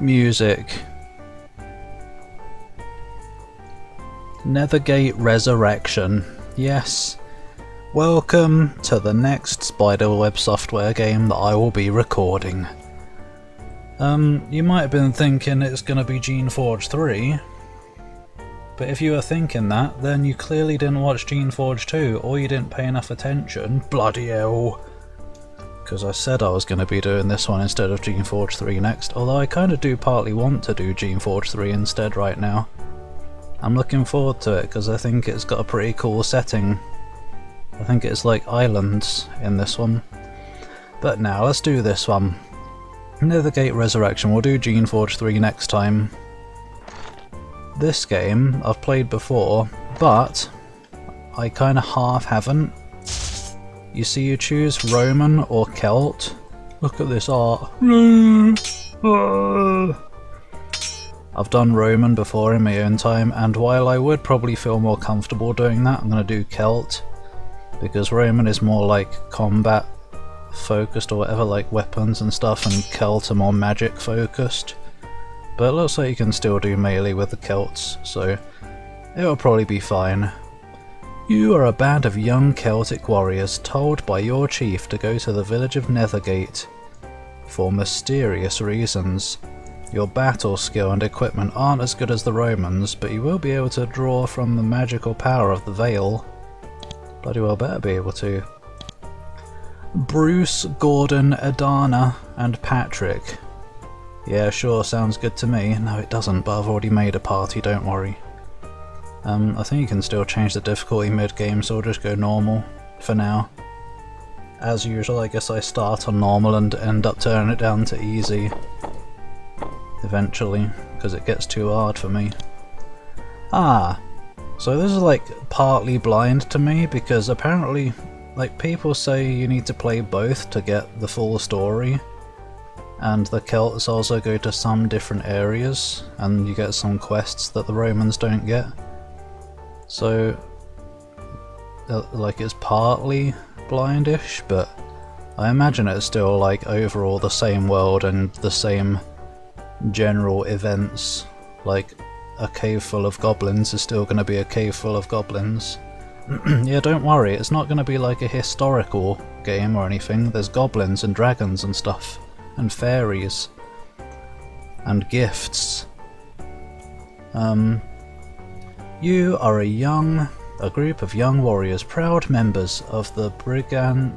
Music. Nethergate Resurrection. Yes. Welcome to the next Spiderweb Software game that I will be recording. You might have been thinking it's going to be Geneforge 3, but if you were thinking that, then you clearly didn't watch Geneforge 2, or you didn't pay enough attention. Bloody hell! Because I said I was going to be doing this one instead of Geneforge 3 next, although I kind of do partly want to do Geneforge 3 instead right now. I'm looking forward to it because I think it's got a pretty cool setting. I think it's like islands in this one. But now, let's do this one. Nethergate Resurrection. We'll do Geneforge 3 next time. This game I've played before, but I kind of half haven't. You see, you choose Roman or Celt. Look at this art. I've done Roman before in my own time, and while I would probably feel more comfortable doing that, I'm going to do Celt, because Roman is more like combat focused or whatever, like weapons and stuff, and Celt are more magic focused. But it looks like you can still do melee with the Celts, so it'll probably be fine. You are a band of young Celtic warriors told by your chief to go to the village of Nethergate for mysterious reasons. Your battle skill and equipment aren't as good as the Romans, but you will be able to draw from the magical power of the Veil. Bloody well better be able to. Bruce, Gordon, Adana, and Patrick. Yeah, sure, sounds good to me. No, it doesn't, but I've already made a party, don't worry. I think you can still change the difficulty mid-game, so I'll just go normal for now. As usual, I guess I start on normal and end up turning it down to easy eventually, because it gets too hard for me. Ah, so this is like partly blind to me, because apparently, like, people say you need to play both to get the full story, and the Celts also go to some different areas, and you get some quests that the Romans don't get. So, like, it's partly blindish, but I imagine it's still, like, overall the same world and the same general events. Like, a cave full of goblins is still going to be a cave full of goblins. Yeah, don't worry, it's not going to be like a historical game or anything. There's goblins and dragons and stuff, and fairies, and gifts. You are a group of young warriors, proud members of the Brigantes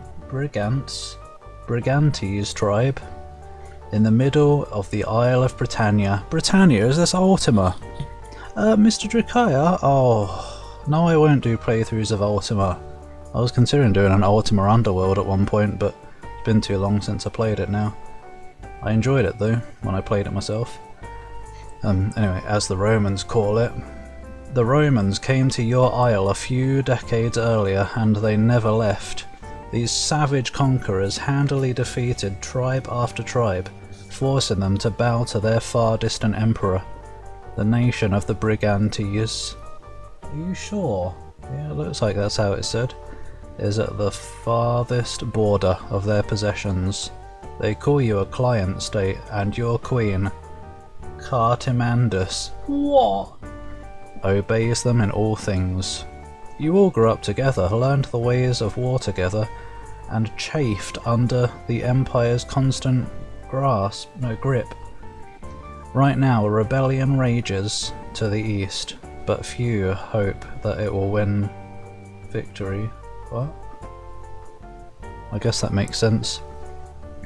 tribe, in the middle of the Isle of Britannia. Britannia, is this Ultima? Mr. Drakaya? Oh, no, I won't do playthroughs of Ultima. I was considering doing an Ultima Underworld at one point, but it's been too long since I played it now. I enjoyed it though, when I played it myself. Anyway, as the Romans call it. The Romans came to your isle a few decades earlier, and they never left. These savage conquerors handily defeated tribe after tribe, forcing them to bow to their far distant emperor, the nation of the Brigantes. Are you sure? Yeah, it looks like that's how it said. Is at the farthest border of their possessions. They call you a client state, and your queen, Cartimandus, what? Obeys them in all things. You all grew up together, learned the ways of war together, and chafed under the Empire's constant grip. Right now, a rebellion rages to the east, but few hope that it will win victory. What? I guess that makes sense.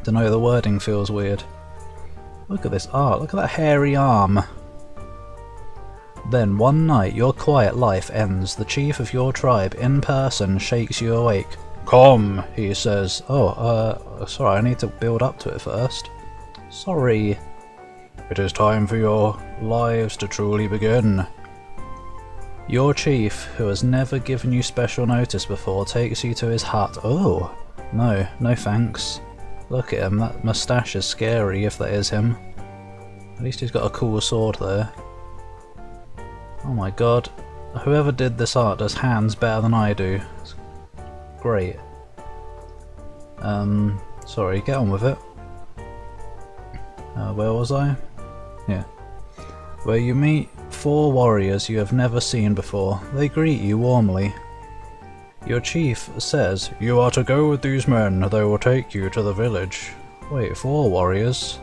Dunno, the wording feels weird. Look at this art, look at that hairy arm. Then one night your quiet life ends. The chief of your tribe in person shakes you awake. Come, he says. Oh, sorry, I need to build up to it first. Sorry. It is time for your lives to truly begin. Your chief, who has never given you special notice before, takes you to his hut. Oh, no thanks. Look at him, that moustache is scary if that is him. At least he's got a cool sword there. Oh my god, whoever did this art does hands better than I do. It's great. Sorry, get on with it. Where was I? Yeah. Where you meet 4 warriors you have never seen before. They greet you warmly. Your chief says, "You are to go with these men, they will take you to the village." Wait, 4 warriors?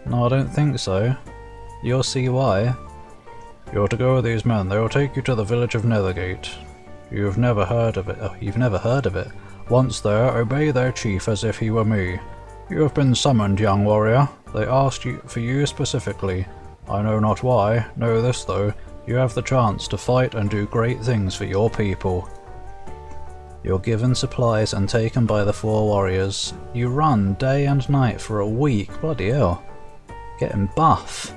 No, I don't think so. You'll see why. "You're to go with these men, they will take you to the village of Nethergate." You've never heard of it. Oh, you've never heard of it. Once there, obey their chief as if he were me. You have been summoned, young warrior. They asked you for you specifically. I know not why. Know this though, you have the chance to fight and do great things for your people. You're given supplies and taken by the 4 warriors. You run day and night for a week. Bloody hell. Getting buff.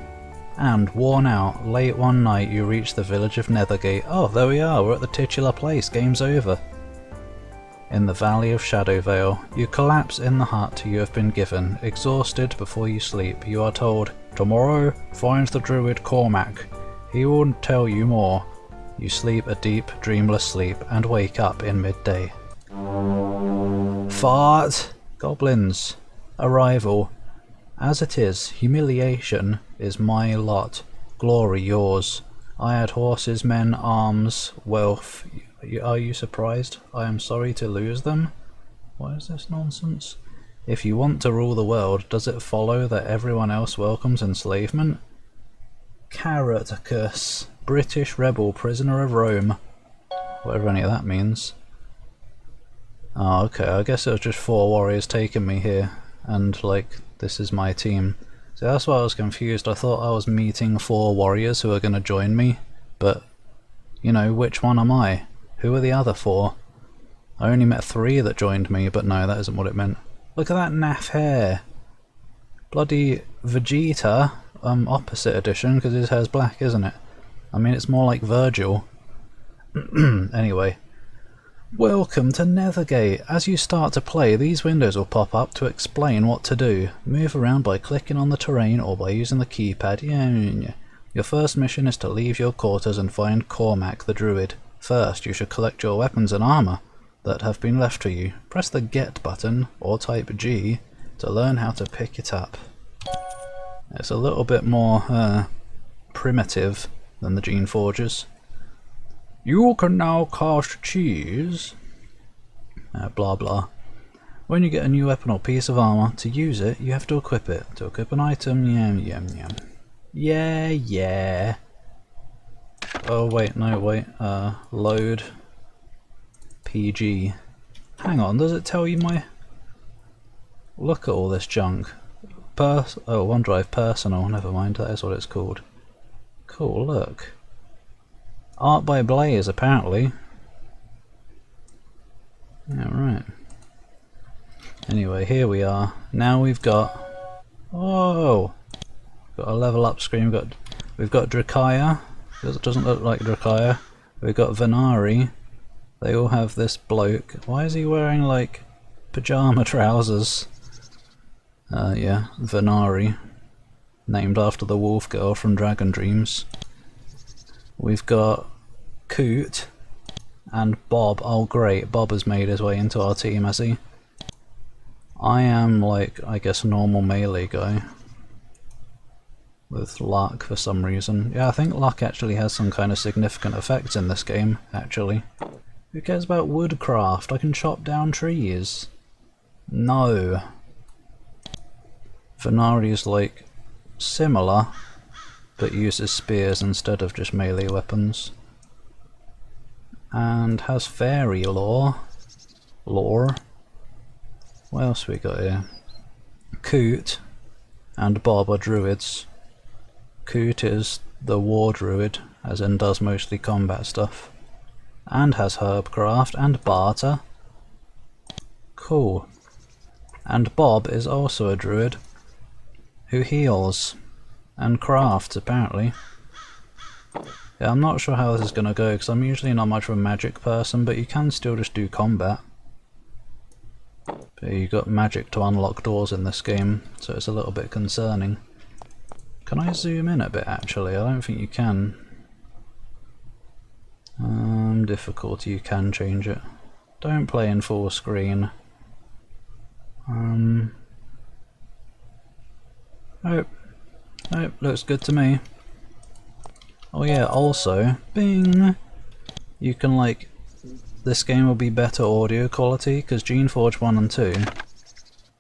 And worn out, late one night you reach the village of Nethergate. Oh, there we are, we're at the titular place, game's over. In the valley of Shadowvale, you collapse in the hut you have been given. Exhausted before you sleep, you are told, "Tomorrow, find the druid Cormac. He will tell you more." You sleep a deep, dreamless sleep and wake up in midday. Fart! Goblins. Arrival. As it is, humiliation is my lot, glory yours. I had horses, men, arms, wealth. Are you surprised? I am sorry to lose them? What is this nonsense? If you want to rule the world, does it follow that everyone else welcomes enslavement? Carrotacus, British rebel, prisoner of Rome. Whatever any of that means. Oh, okay, I guess it was just 4 warriors taking me here, and like, this is my team. So that's why I was confused. I thought I was meeting 4 warriors who are going to join me, but, you know, which one am I? Who are the other 4? I only met 3 that joined me, but no, that isn't what it meant. Look at that naff hair! Bloody Vegeta, opposite edition, because his hair's black, isn't it? I mean, it's more like Virgil. Anyway. Welcome to Nethergate. As you start to play, these windows will pop up to explain what to do. Move around by clicking on the terrain or by using the keypad. Your first mission is to leave your quarters and find Cormac the Druid. First, you should collect your weapons and armour that have been left to you. Press the Get button, or type G, to learn how to pick it up. It's a little bit more primitive than the Geneforges. You can now cast cheese. Blah blah. When you get a new weapon or piece of armour, to use it, you have to equip it. To equip an item, yum. Yeah. Oh wait, no wait, load PG. Hang on, does it tell you my... Look at all this junk. OneDrive personal, never mind, that is what it's called. Cool, look. Art by Blaze, apparently. Yeah, right. Anyway, here we are. Now we've got... Oh! Got a level up screen. We've got Drakaya. It doesn't look like Drakaya. We've got Venari. They all have this bloke. Why is he wearing, like, pyjama trousers? Yeah, Venari. Named after the wolf girl from Dragon Dreams. We've got Coot and Bob. Oh great, Bob has made his way into our team, has he? I am, like, I guess normal melee guy. With luck for some reason. Yeah, I think luck actually has some kind of significant effects in this game, actually. Who cares about woodcraft? I can chop down trees. No. Venari is, like, similar, but uses spears instead of just melee weapons. And has fairy lore. What else we got here? Coot and Bob are druids. Coot is the war druid, as in does mostly combat stuff. And has herbcraft and barter. Cool. And Bob is also a druid who heals and crafts, apparently. Yeah, I'm not sure how this is going to go, because I'm usually not much of a magic person, but you can still just do combat. But you got magic to unlock doors in this game, so it's a little bit concerning. Can I zoom in a bit, actually? I don't think you can. Difficulty, you can change it. Don't play in full screen. Oh, Oh, looks good to me. Oh yeah, also, bing! You can like, this game will be better audio quality, because Geneforge 1 and 2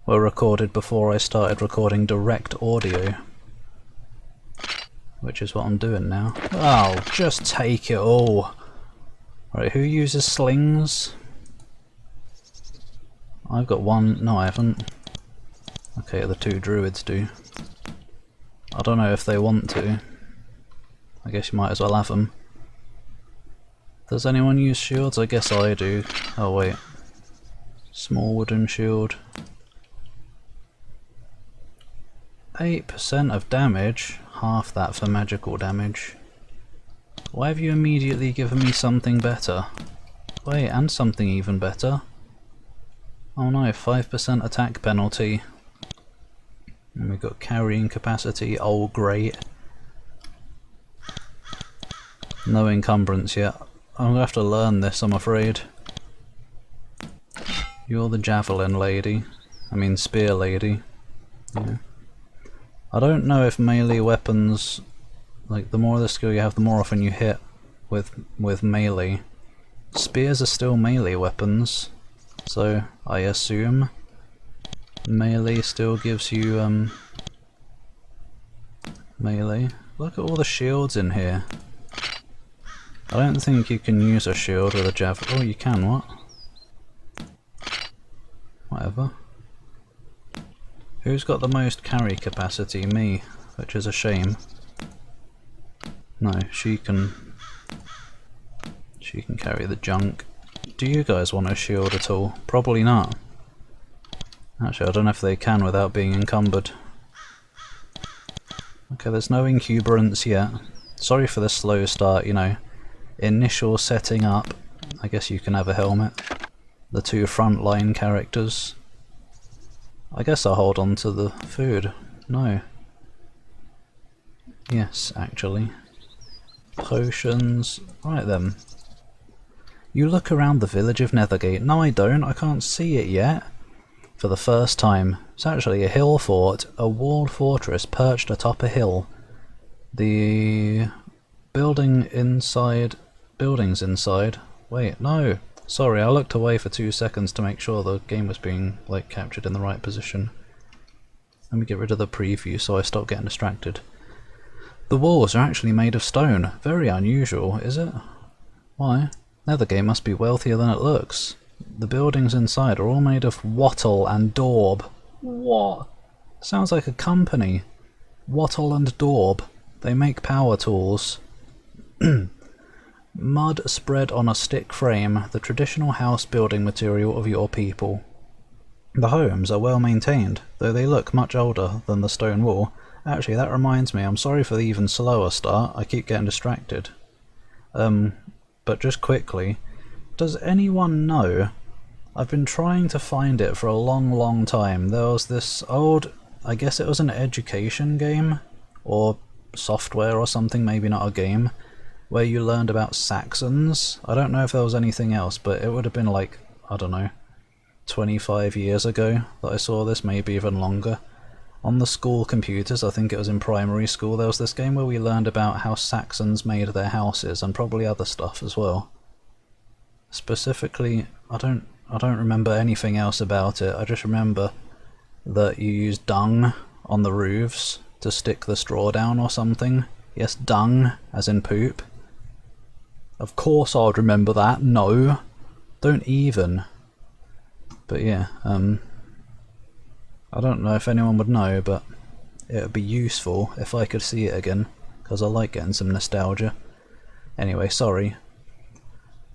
were recorded before I started recording direct audio. Which is what I'm doing now. Oh, just take it all! Right, who uses slings? I've got one, no I haven't. Okay, the two druids do. I don't know if they want to. I guess you might as well have them. Does anyone use shields? I guess I do. Oh wait. Small wooden shield. 8% of damage, half that for magical damage. Why have you immediately given me something better? Wait, and something even better. Oh no, 5% attack penalty. And we've got carrying capacity, oh great. No encumbrance yet. I'm gonna have to learn this, I'm afraid. You're the javelin lady. I mean spear lady. Yeah. I don't know if melee weapons, like the more of the skill you have, the more often you hit with melee. Spears are still melee weapons, so I assume melee still gives you melee. Look at all the shields in here. I don't think you can use a shield with a javelin. Oh, you can, what? Whatever. Who's got the most carry capacity? Me, which is a shame. No, she can carry the junk. Do you guys want a shield at all? Probably not. Actually, I don't know if they can without being encumbered. Okay, there's no incumbrance yet. Sorry for the slow start, you know. Initial setting up. I guess you can have a helmet. The two frontline characters. I guess I'll hold on to the food. No. Yes, actually. Potions. Right then. You look around the village of Nethergate. No, I don't. I can't see it yet. For the first time. It's actually a hill fort. A walled fortress perched atop a hill. The buildings inside. Wait, no. Sorry, I looked away for 2 seconds to make sure the game was being like captured in the right position. Let me get rid of the preview so I stop getting distracted. The walls are actually made of stone. Very unusual, is it? Why? Nethergate must be wealthier than it looks. The buildings inside are all made of wattle and daub. What? Sounds like a company. Wattle and daub. They make power tools. Mud spread on a stick frame, the traditional house building material of your people. The homes are well maintained, though they look much older than the stone wall. Actually, that reminds me, I'm sorry for the even slower start, I keep getting distracted. But just quickly, does anyone know? I've been trying to find it for a long time. There was this old, I guess it was an education game, or software or something, maybe not a game, where you learned about Saxons. I don't know if there was anything else, but it would have been like, I don't know, 25 years ago that I saw this, maybe even longer. On the school computers, I think it was in primary school, there was this game where we learned about how Saxons made their houses, and probably other stuff as well. Specifically, I don't remember anything else about it. I just remember that you use dung on the roofs to stick the straw down or something. Yes, dung, as in poop. Of course I'd remember that. No. Don't even. But yeah, I don't know if anyone would know, but it would be useful if I could see it again, because I like getting some nostalgia. Anyway, sorry.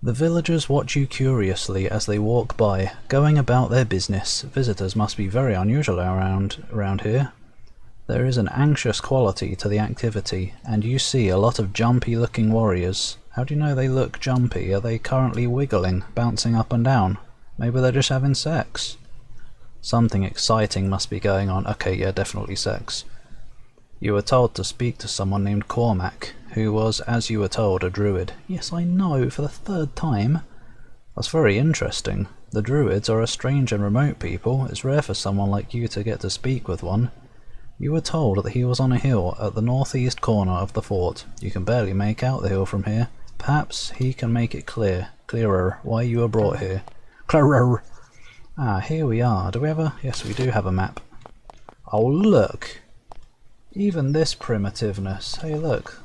The villagers watch you curiously as they walk by, going about their business. Visitors must be very unusual around here. There is an anxious quality to the activity, and you see a lot of jumpy-looking warriors. How do you know they look jumpy? Are they currently wiggling, bouncing up and down? Maybe they're just having sex. Something exciting must be going on. Okay, yeah, definitely sex. You were told to speak to someone named Cormac, who was, as you were told, a druid. Yes, I know, for the 3rd time. That's very interesting. The druids are a strange and remote people. It's rare for someone like you to get to speak with one. You were told that he was on a hill at the northeast corner of the fort. You can barely make out the hill from here. Perhaps he can make it clearer why you were brought here. Clearer! Ah, here we are. Do we have a... Yes, we do have a map. Oh, look! Even this primitiveness. Hey, look.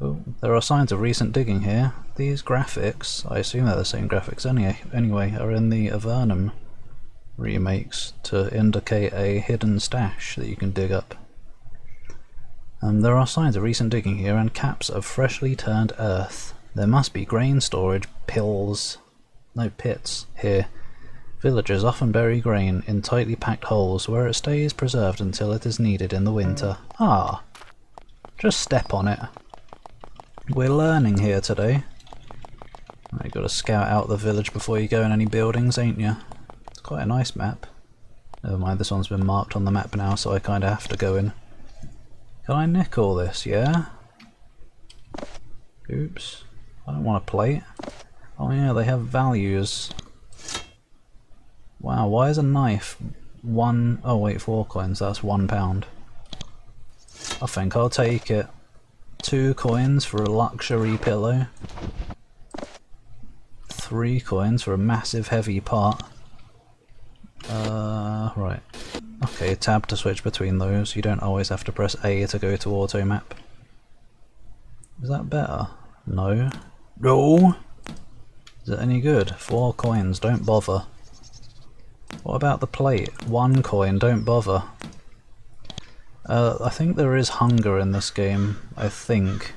Oh, there are signs of recent digging here. These graphics, I assume they're the same graphics anyway, are in the Avernum remakes to indicate a hidden stash that you can dig up. There are signs of recent digging here and caps of freshly turned earth. There must be grain storage pits here. Villagers often bury grain in tightly packed holes where it stays preserved until it is needed in the winter. Ah, just step on it. We're learning here today. You got to scout out the village before you go in any buildings, ain't you? It's quite a nice map. Never mind, this one's been marked on the map now, so I kind of have to go in. Can I nick all this, yeah? Oops. I don't want a plate. Oh yeah, they have values. Wow, why is a knife oh wait, 4 coins, that's £1. I think I'll take it. 2 coins for a luxury pillow. 3 coins for a massive heavy pot. Right. Okay, tab to switch between those. You don't always have to press A to go to auto map. Is that better? No. No! Is it any good? 4 coins, don't bother. What about the plate? 1 coin, don't bother. I think there is hunger in this game, I think.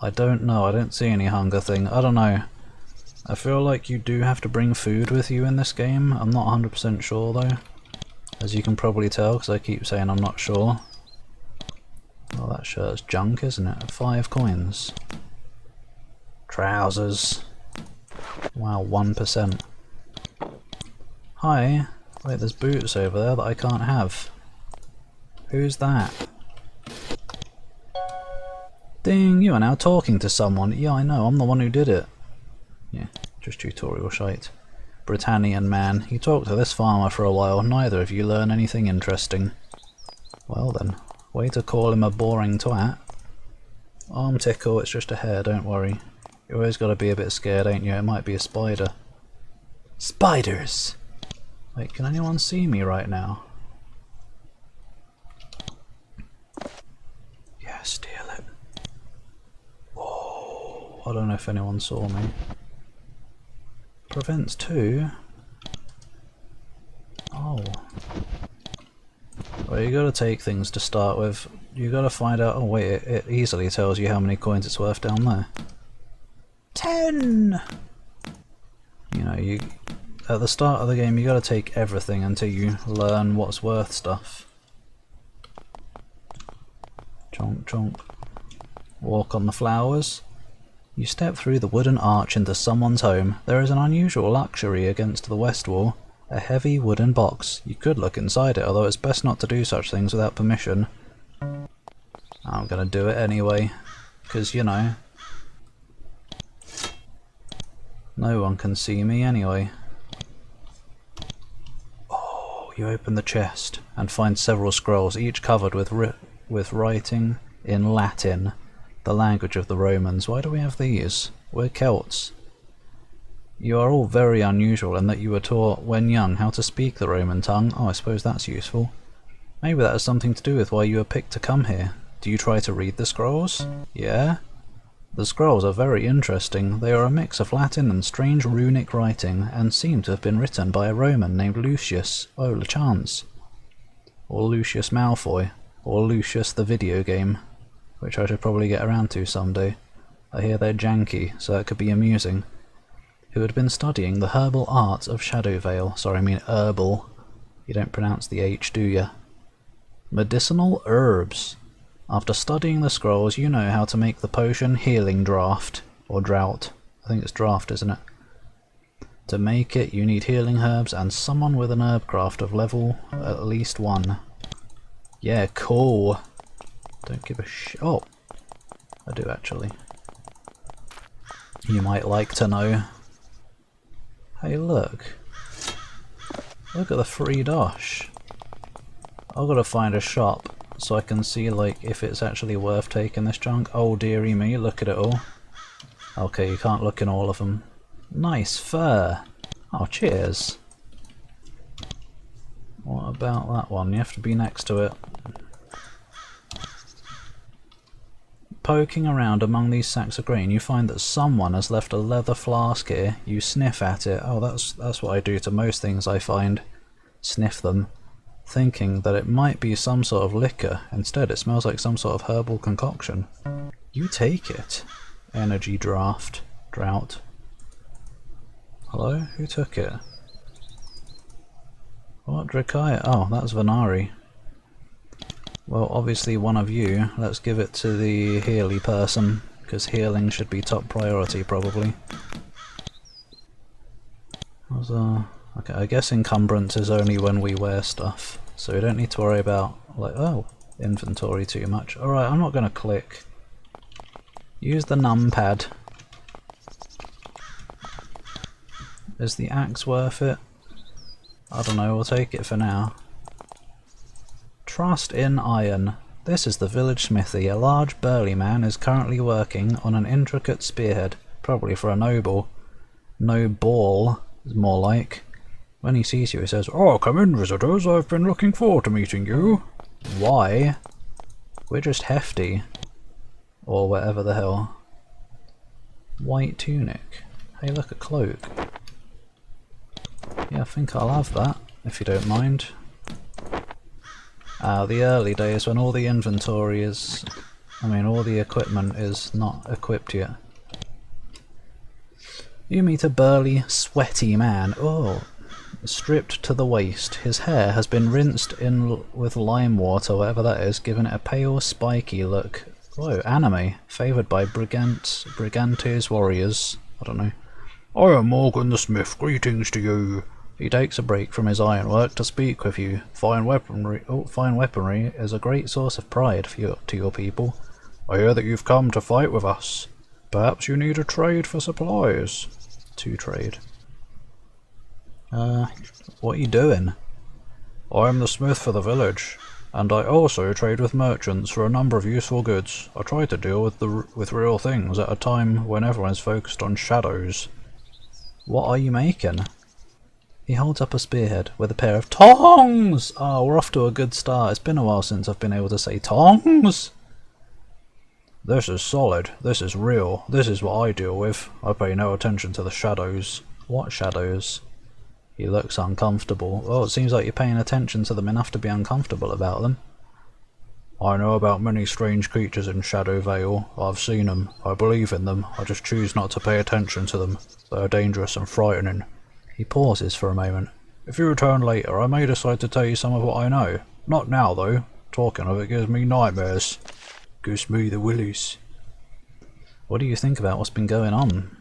I don't know, I don't see any hunger thing. I don't know. I feel like you do have to bring food with you in this game. I'm not 100% sure though. As you can probably tell, because I keep saying I'm not sure. Oh, that shirt's junk, isn't it? 5 coins. Trousers. Wow, 1%. Hi. Wait, there's boots over there that I can't have. Who's that? Ding, you are now talking to someone. Yeah, I know, I'm the one who did it. Yeah, just tutorial shite. Britannian man. You talked to this farmer for a while, neither of you learn anything interesting. Well then, way to call him a boring twat. Arm tickle, it's just a hair, don't worry. You always gotta be a bit scared, ain't you? It might be a spider. Spiders! Wait, can anyone see me right now? Yeah, steal it. Whoa, I don't know if anyone saw me. Prevents 2? Oh. Well, you gotta take things to start with. You gotta find out. Oh wait, it easily tells you how many coins it's worth down there. 10! You know, at the start of the game you gotta take everything until you learn what's worth stuff. Chonk chonk. Walk on the flowers. You step through the wooden arch into someone's home. There is an unusual luxury against the west wall. A heavy wooden box. You could look inside it, although it's best not to do such things without permission. I'm gonna do it anyway, because you know, no one can see me anyway. Oh, you open the chest and find several scrolls, each covered with writing in Latin, the language of the Romans. Why do we have these? We're Celts. You are all very unusual in that you were taught when young how to speak the Roman tongue. Oh, I suppose that's useful. Maybe that has something to do with why you were picked to come here. Do you try to read the scrolls? Yeah? The scrolls are very interesting. They are a mix of Latin and strange runic writing, and seem to have been written by a Roman named Lucius. Oh, LeChance. Or Lucius Malfoy. Or Lucius the video game, which I should probably get around to someday. I hear they're janky, so it could be amusing. Who had been studying the herbal arts of Shadowvale. Sorry, I mean herbal. You don't pronounce the H, do you? Medicinal herbs. After studying the scrolls, you know how to make the potion healing draught. Or drought. I think it's draught, isn't it? To make it, you need healing herbs and someone with an herbcraft of level at least 1. Yeah, cool. Don't give a oh, I do actually. You might like to know. Hey look. Look at the free dosh. I've got to find a shop so I can see like if it's actually worth taking this junk. Oh dearie me, look at it all. Okay, you can't look in all of them. Nice fur. Oh, cheers. What about that one? You have to be next to it. Poking around among these sacks of grain, you find that someone has left a leather flask here. You sniff at it. Oh, that's what I do to most things I find. Sniff them, thinking that it might be some sort of liquor. Instead, it smells like some sort of herbal concoction. You take it. Energy drought. Hello? Who took it? What Drakaya? Oh, that's Venari. Well, obviously one of you. Let's give it to the Healy person, because healing should be top priority, probably. Okay, I guess encumbrance is only when we wear stuff, so we don't need to worry about, like, oh, inventory too much. Alright, I'm not going to click. Use the numpad. Is the axe worth it? I don't know, we'll take it for now. Trust in iron. This is the village smithy. A large burly man is currently working on an intricate spearhead, probably for a noble. No ball is more like. When he sees you he says, "Oh, come in visitors, I've been looking forward to meeting you." Why? We're just hefty. Or whatever the hell. White tunic. Hey, look, a cloak. Yeah, I think I'll have that, if you don't mind. The early days when all the inventory is... all the equipment is not equipped yet. You meet a burly, sweaty man. Oh, stripped to the waist. His hair has been rinsed in with lime water, whatever that is, giving it a pale, spiky look. Whoa, anime. Favoured by Brigantes warriors. I don't know. "I am Morgan the Smith. Greetings to you." He takes a break from his ironwork to speak with you. Fine weaponry is a great source of pride to your people. "I hear that you've come to fight with us. Perhaps you need a trade for supplies." To trade. What are you doing? "I am the smith for the village, and I also trade with merchants for a number of useful goods. I try to deal with real things at a time when everyone's focused on shadows." What are you making? He holds up a spearhead with a pair of tongs! Oh, we're off to a good start. It's been a while since I've been able to say tongs! "This is solid. This is real. This is what I deal with. I pay no attention to the shadows." What shadows? He looks uncomfortable. Well, it seems like you're paying attention to them enough to be uncomfortable about them. "I know about many strange creatures in Shadowvale. I've seen them. I believe in them. I just choose not to pay attention to them. They are dangerous and frightening." He pauses for a moment. "If you return later, I may decide to tell you some of what I know. Not now, though. Talking of it gives me nightmares. Gives me the willies." What do you think about what's been going on?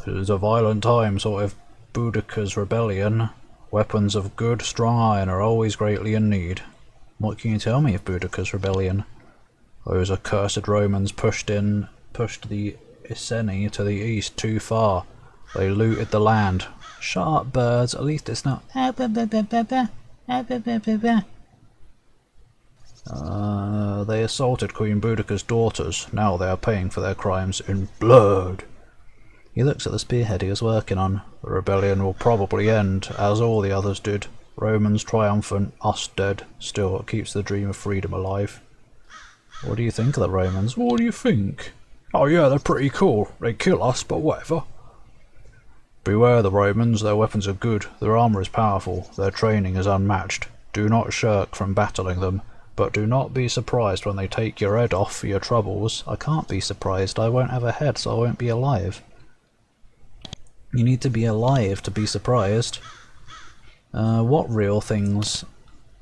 "It is a violent time, sort of Boudica's rebellion. Weapons of good, strong iron are always greatly in need." What can you tell me of Boudica's rebellion? "Those accursed Romans pushed the Iceni to the east too far. They looted the land." Shut up, birds. At least it's not... They assaulted Queen Boudica's daughters. Now they are paying for their crimes in blood." He looks at the spearhead he was working on. "The rebellion will probably end, as all the others did. Romans triumphant, us dead. Still, it keeps the dream of freedom alive." What do you think of the Romans? "What do you think?" "Oh yeah, they're pretty cool. They kill us, but whatever." "Beware the Romans. Their weapons are good. Their armour is powerful. Their training is unmatched. Do not shirk from battling them. But do not be surprised when they take your head off for your troubles." I can't be surprised. I won't have a head, so I won't be alive. You need to be alive to be surprised. What real things?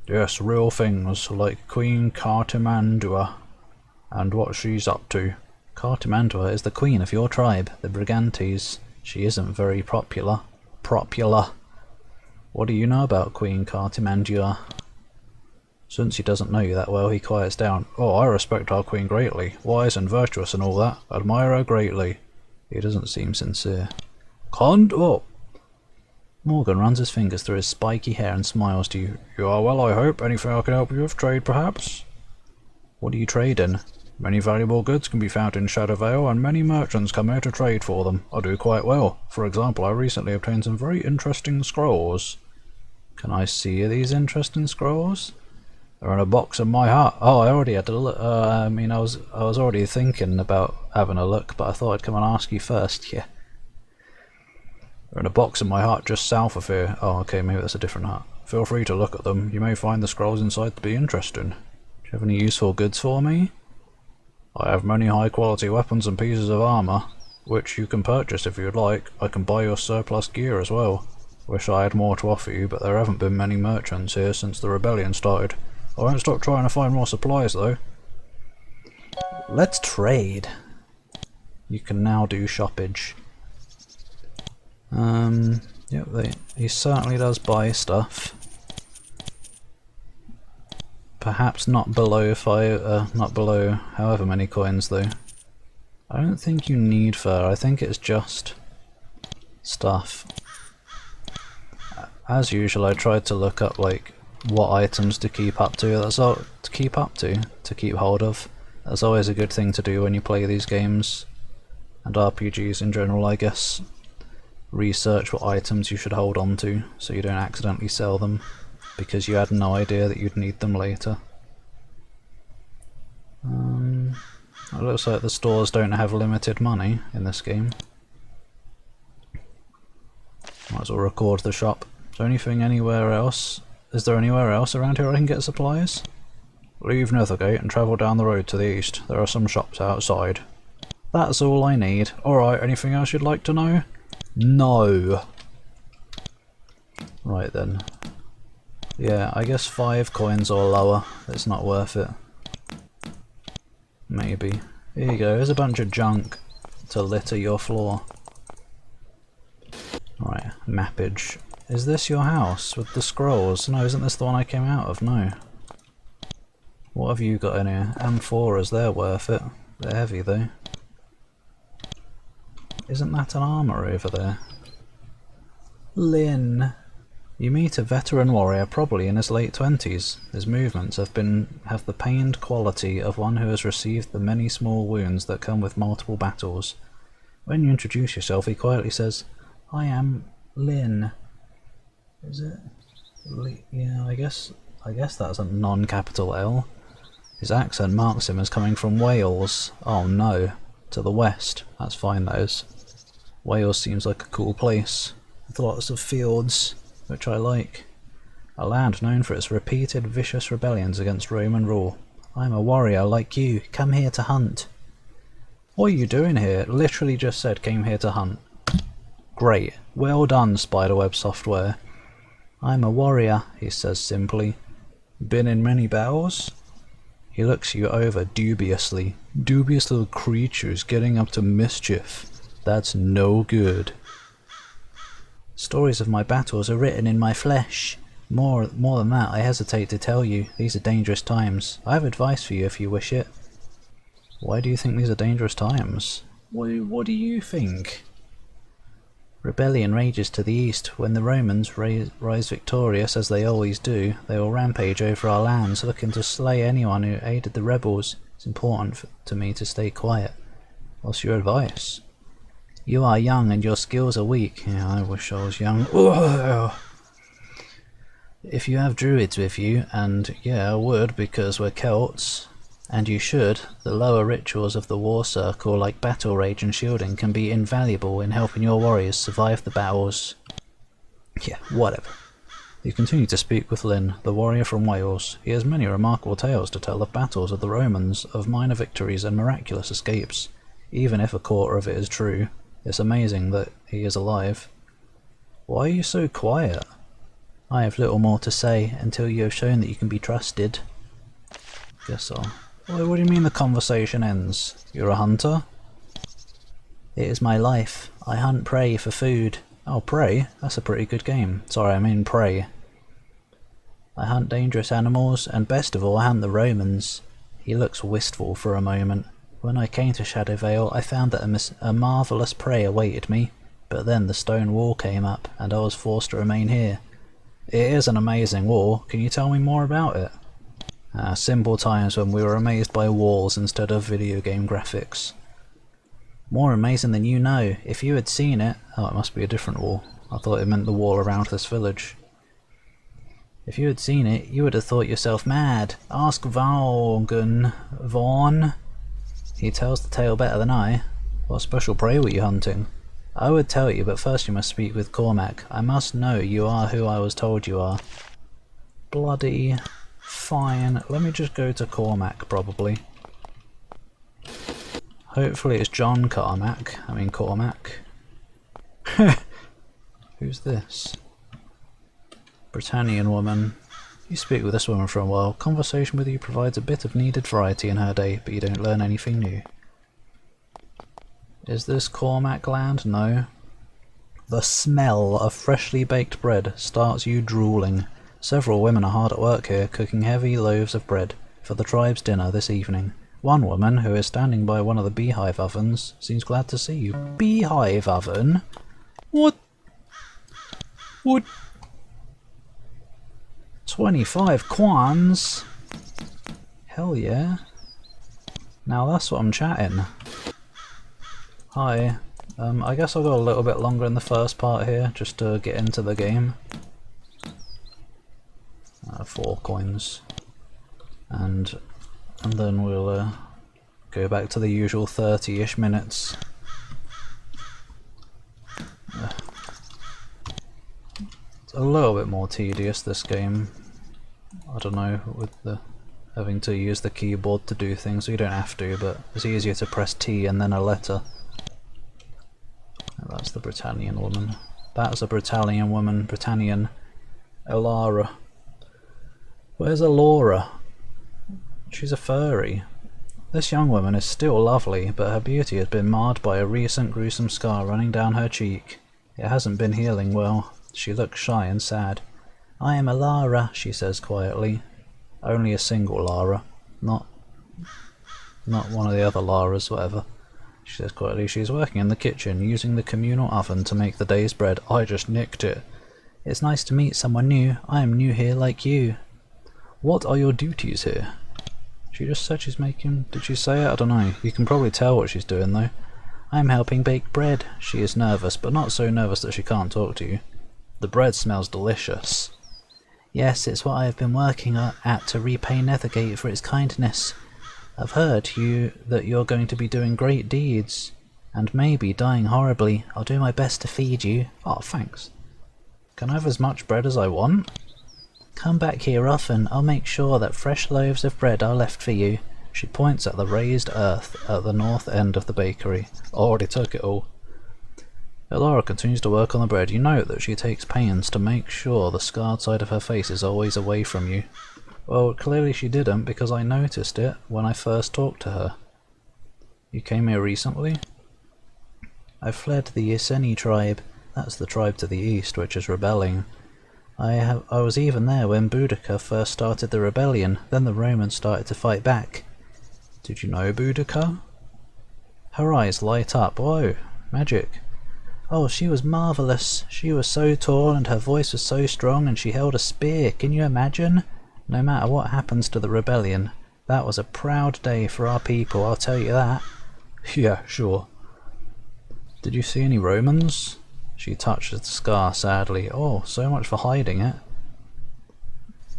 "Yes, real things, like Queen Cartimandua, and what she's up to." Cartimandua is the queen of your tribe, the Brigantes. She isn't very popular. What do you know about Queen Cartimandua? Since he doesn't know you that well, he quiets down. "Oh, I respect our queen greatly. Wise and virtuous and all that. Admire her greatly." He doesn't seem sincere. Morgan runs his fingers through his spiky hair and smiles to you. You are well, I hope. Anything I can help you with? Trade, perhaps? What do you trade in? Many valuable goods can be found in Shadowvale, and many merchants come here to trade for them. I do quite well. For example, I recently obtained some very interesting scrolls. Can I see these interesting scrolls? They're in a box in my hut. Oh, I already had to look. I was already thinking about having a look, but I thought I'd come and ask you first. Yeah. They're in a box in my hut just south of here. Oh, okay, maybe that's a different hut. Feel free to look at them. You may find the scrolls inside to be interesting. Do you have any useful goods for me? I have many high quality weapons and pieces of armour, which you can purchase if you'd like. I can buy your surplus gear as well. Wish I had more to offer you, but there haven't been many merchants here since the rebellion started. I won't stop trying to find more supplies though. Let's trade. You can now do shoppage. Yep, he certainly does buy stuff. Perhaps not below however many coins though. I don't think you need fur, I think it's just stuff. As usual, I tried to look up like what items to keep up to. That's all to keep hold of. That's always a good thing to do when you play these games and RPGs in general, I guess. Research what items you should hold on to so you don't accidentally sell them because you had no idea that you'd need them later. It looks like the stores don't have limited money in this game. Might as well record the shop. Is there anything anywhere else? Is there anywhere else around here I can get supplies? Leave Nethergate and travel down the road to the east. There are some shops outside. That's all I need. Alright, anything else you'd like to know? No. Right then. Yeah, I guess 5 coins or lower. It's not worth it. Maybe. Here you go, here's a bunch of junk to litter your floor. Right, mappage. Is this your house with the scrolls? No, isn't this the one I came out of? No. What have you got in here? Amphoras, they're worth it. They're heavy though. Isn't that an armour over there? Lynn. You meet a veteran warrior, probably in his late 20s. His movements have the pained quality of one who has received the many small wounds that come with multiple battles. When you introduce yourself, he quietly says, I am Lynn. Is it? Yeah, I guess that's a non-capital L. His accent marks him as coming from Wales. Oh no. To the west. That's fine, that is. Wales seems like a cool place, with lots of fields, which I like. A land known for its repeated vicious rebellions against Roman rule. I'm a warrior like you, come here to hunt. What are you doing here? Literally just said came here to hunt. Great, well done Spiderweb Software. I'm a warrior, he says simply. Been in many battles? He looks you over dubiously. Dubious little creatures getting up to mischief. That's no good. Stories of my battles are written in my flesh. More than that, I hesitate to tell you. These are dangerous times. I have advice for you if you wish it. Why do you think these are dangerous times? What do you think? Rebellion rages to the east. When the Romans rise victorious, as they always do, they will rampage over our lands, looking to slay anyone who aided the rebels. It's important to me to stay quiet. What's your advice? You are young and your skills are weak. Yeah, I wish I was young. Ugh. If you have druids with you, and yeah, I would because we're Celts, and you should, the lower rituals of the war circle like battle rage and shielding can be invaluable in helping your warriors survive the battles. Yeah, whatever. You continue to speak with Lynn, the warrior from Wales. He has many remarkable tales to tell of battles of the Romans, of minor victories and miraculous escapes. Even if a quarter of it is true, it's amazing that he is alive. Why are you so quiet? I have little more to say until you have shown that you can be trusted. Guess so. What do you mean the conversation ends? You're a hunter? It is my life. I hunt prey for food. Oh, prey? That's a pretty good game. Sorry, I mean prey. I hunt dangerous animals, and best of all, I hunt the Romans. He looks wistful for a moment. When I came to Shadowvale, I found that a marvellous prey awaited me. but then the stone wall came up and I was forced to remain here. It is an amazing wall. Can you tell me more about it? Simple times when we were amazed by walls instead of video game graphics. More amazing than you know. If you had seen it... Oh, it must be a different wall. I thought it meant the wall around this village. If you had seen it, you would have thought yourself mad. Ask Vaughan. Vaughn? He tells the tale better than I. What special prey were you hunting? I would tell you, but first you must speak with Cormac. I must know you are who I was told you are. Bloody fine. Let me just go to Cormac, probably. Hopefully it's John Cormac. Who's this? Britannian woman. You speak with this woman for a while. Conversation with you provides a bit of needed variety in her day, but you don't learn anything new. Is this Cormac land? No. The smell of freshly baked bread starts you drooling. Several women are hard at work here, cooking heavy loaves of bread for the tribe's dinner this evening. One woman, who is standing by one of the beehive ovens, seems glad to see you. Beehive oven? What? 25 quans? Hell yeah. Now that's what I'm chatting. Hi. I guess I'll go a little bit longer in the first part here, just to get into the game. 4 coins. And then we'll go back to the usual 30-ish minutes. It's a little bit more tedious, this game. I don't know, with the having to use the keyboard to do things. You don't have to, but it's easier to press T and then a letter. Oh, that's the Britannian woman. That's a Britannian woman. Britannian. Elara. Where's Elora? She's a furry. This young woman is still lovely, but her beauty has been marred by a recent gruesome scar running down her cheek. It hasn't been healing well. She looks shy and sad. I am Elara, she says quietly. Only a single Lara. Not one of the other Laras, whatever. She says quietly. She's working in the kitchen, using the communal oven to make the day's bread. I just nicked it. It's nice to meet someone new. I am new here like you. What are your duties here? She just said she's making... Did she say it? I don't know. You can probably tell what she's doing though. I'm helping bake bread. She is nervous, but not so nervous that she can't talk to you. The bread smells delicious. Yes, it's what I have been working at to repay Nethergate for its kindness. I've heard that you're going to be doing great deeds, and maybe dying horribly. I'll do my best to feed you. Oh, thanks. Can I have as much bread as I want? Come back here often. I'll make sure that fresh loaves of bread are left for you. She points at the raised earth at the north end of the bakery. I already took it all. Elara continues to work on the bread. You note that she takes pains to make sure the scarred side of her face is always away from you. Well, clearly she didn't, because I noticed it when I first talked to her. You came here recently? I fled the Yseni tribe. That's the tribe to the east, which is rebelling. I was even there when Boudica first started the rebellion. Then the Romans started to fight back. Did you know Boudica? Her eyes light up. Whoa, magic. Oh, she was marvellous. She was so tall and her voice was so strong, and she held a spear. Can you imagine? No matter what happens to the rebellion, that was a proud day for our people, I'll tell you that. Yeah, sure. Did you see any Romans? She touched the scar sadly. Oh, so much for hiding it.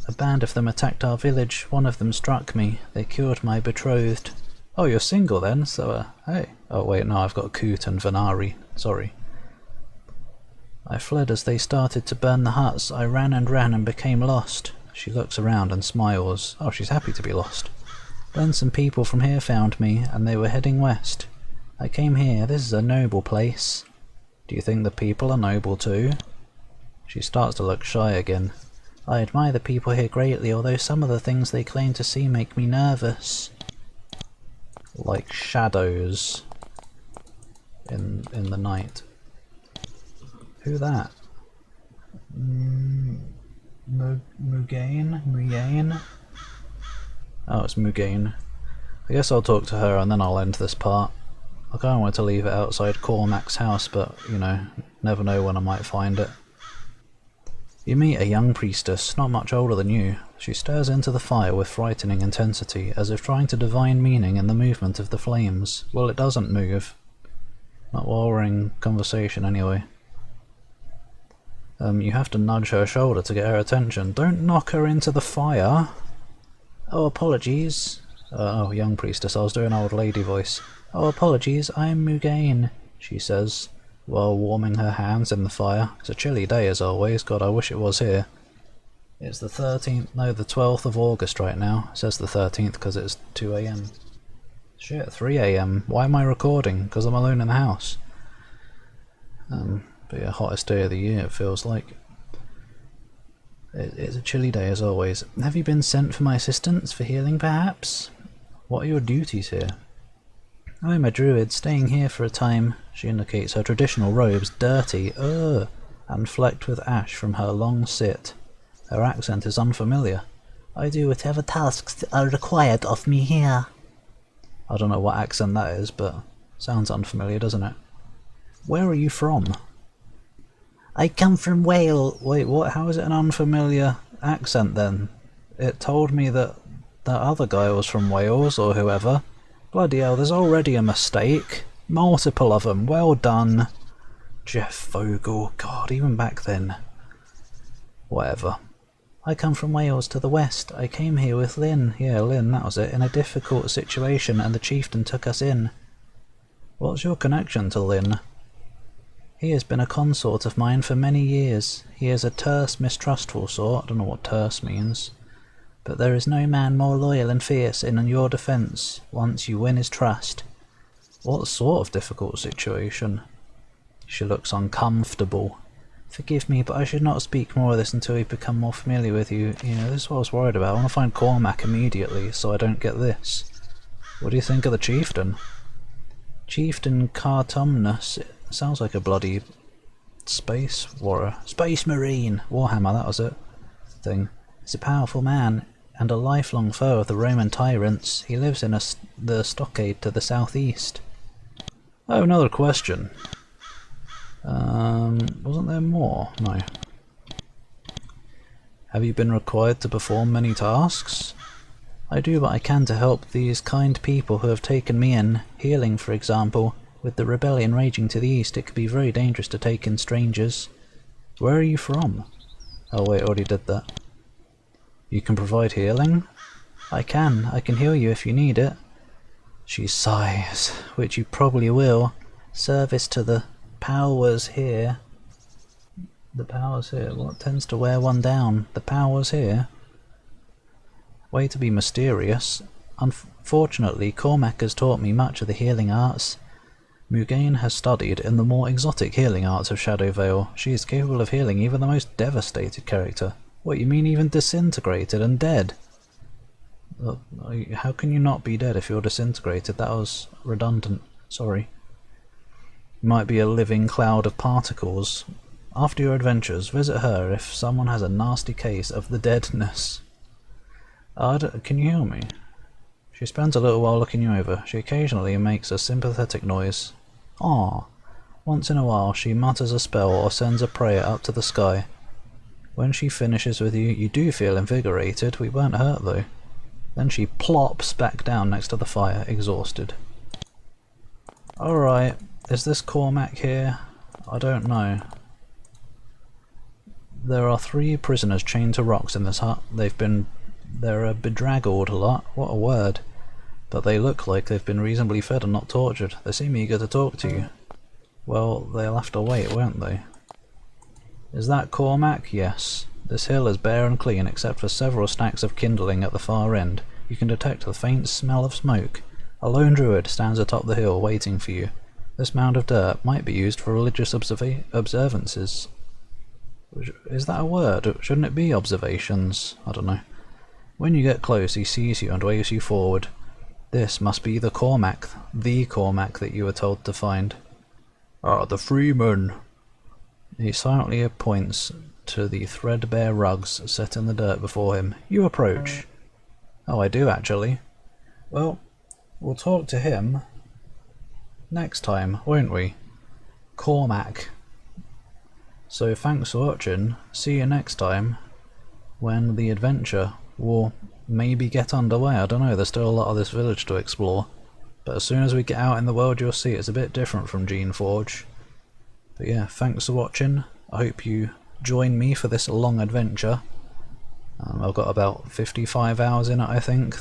A band of them attacked our village. One of them struck me. They killed my betrothed. Oh, you're single then, so hey. Oh wait, no, I've got Coot and Venari. Sorry. I fled as they started to burn the huts. I ran and became lost. She looks around and smiles. Oh, she's happy to be lost. Then some people from here found me, and they were heading west. I came here. This is a noble place. Do you think the people are noble too? She starts to look shy again. I admire the people here greatly, although some of the things they claim to see make me nervous. Like shadows in the night. Who that? Mugain? Oh, it's Mugain. I guess I'll talk to her and then I'll end this part. I kinda wanted to leave it outside Cormac's house, but, you know, never know when I might find it. You meet a young priestess, not much older than you. She stares into the fire with frightening intensity, as if trying to divine meaning in the movement of the flames. Well, it doesn't move. Not while we're in conversation, anyway. You have to nudge her shoulder to get her attention. Don't knock her into the fire! Oh, apologies. Oh, young priestess, I was doing old lady voice. Oh, apologies, I'm Mugain, she says, while warming her hands in the fire. It's a chilly day as always. God, I wish it was here. It's the 13th, no, the 12th of August right now. It says the 13th because it's 2 AM. Shit, 3 AM. Why am I recording? Because I'm alone in the house. But yeah, hottest day of the year, it feels like. It's a chilly day as always. Have you been sent for my assistance, for healing perhaps? What are your duties here? I'm a druid, staying here for a time. She indicates her traditional robes, dirty, and flecked with ash from her long sit. Her accent is unfamiliar. I do whatever tasks are required of me here. I don't know what accent that is, but sounds unfamiliar, doesn't it? Where are you from? I come from Wales. Wait, what? How is it an unfamiliar accent then? It told me that that other guy was from Wales, or whoever. Bloody hell, there's already a mistake. Multiple of them. Well done, Jeff Vogel. God, even back then. Whatever. I come from Wales to the west. I came here with Lynn. Yeah, Lynn, that was it. In a difficult situation, and the chieftain took us in. What's your connection to Lynn? He has been a consort of mine for many years. He is a terse, mistrustful sort. I don't know what terse means. But there is no man more loyal and fierce in your defence, once you win his trust. What sort of difficult situation? She looks uncomfortable. Forgive me, but I should not speak more of this until we become more familiar with you. Yeah, this is what I was worried about. I want to find Cormac immediately, so I don't get this. What do you think of the chieftain? Chieftain Cartumnus. It sounds like a bloody space warrior. Space Marine! Warhammer, that was it. Thing. He's a powerful man, and a lifelong foe of the Roman tyrants. He lives in the stockade to the southeast. Oh, another question. Wasn't there more? No. Have you been required to perform many tasks? I do what I can to help these kind people who have taken me in. Healing, for example. With the rebellion raging to the east, it could be very dangerous to take in strangers. Where are you from? Oh wait, I already did that. You can provide healing? I can heal you if you need it. She sighs, which you probably will. Service to the powers here. The powers here? What tends to wear one down? The powers here? Way to be mysterious. Unfortunately, Cormac has taught me much of the healing arts. Mugain has studied in the more exotic healing arts of Shadowvale. She is capable of healing even the most devastated character. What, you mean even disintegrated and dead? How can you not be dead if you're disintegrated? That was redundant. Sorry. You might be a living cloud of particles. After your adventures, visit her if someone has a nasty case of the deadness. Can you hear me? She spends a little while looking you over. She occasionally makes a sympathetic noise. Ah. Once in a while she mutters a spell or sends a prayer up to the sky. When she finishes with you, you do feel invigorated. We weren't hurt though. Then she plops back down next to the fire, exhausted. Alright, is this Cormac here? I don't know. There are 3 prisoners chained to rocks in this hut. They're a bedraggled lot, what a word. But they look like they've been reasonably fed and not tortured. They seem eager to talk to you. Well, they'll have to wait, won't they? Is that Cormac? Yes. This hill is bare and clean except for several stacks of kindling at the far end. You can detect the faint smell of smoke. A lone druid stands atop the hill waiting for you. This mound of dirt might be used for religious observances. Is that a word? Shouldn't it be observations? I don't know. When you get close, he sees you and waves you forward. This must be the Cormac that you were told to find. Ah, the Freeman. He silently points to the threadbare rugs set in the dirt before him. You approach. Oh, I do actually. Well, we'll talk to him. next time, won't we? Cormac. So thanks for watching, see you next time, when the adventure will maybe get underway. I don't know, there's still a lot of this village to explore. But as soon as we get out in the world, you'll see it's a bit different from Geneforge. But yeah, thanks for watching. I hope you join me for this long adventure. I've got about 55 hours in it, I think,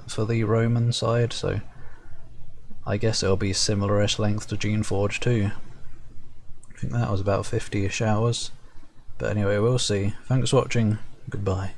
for the Roman side, so I guess it'll be similar-ish length to Geneforge too. I think that was about 50-ish hours. But anyway, we'll see. Thanks for watching. Goodbye.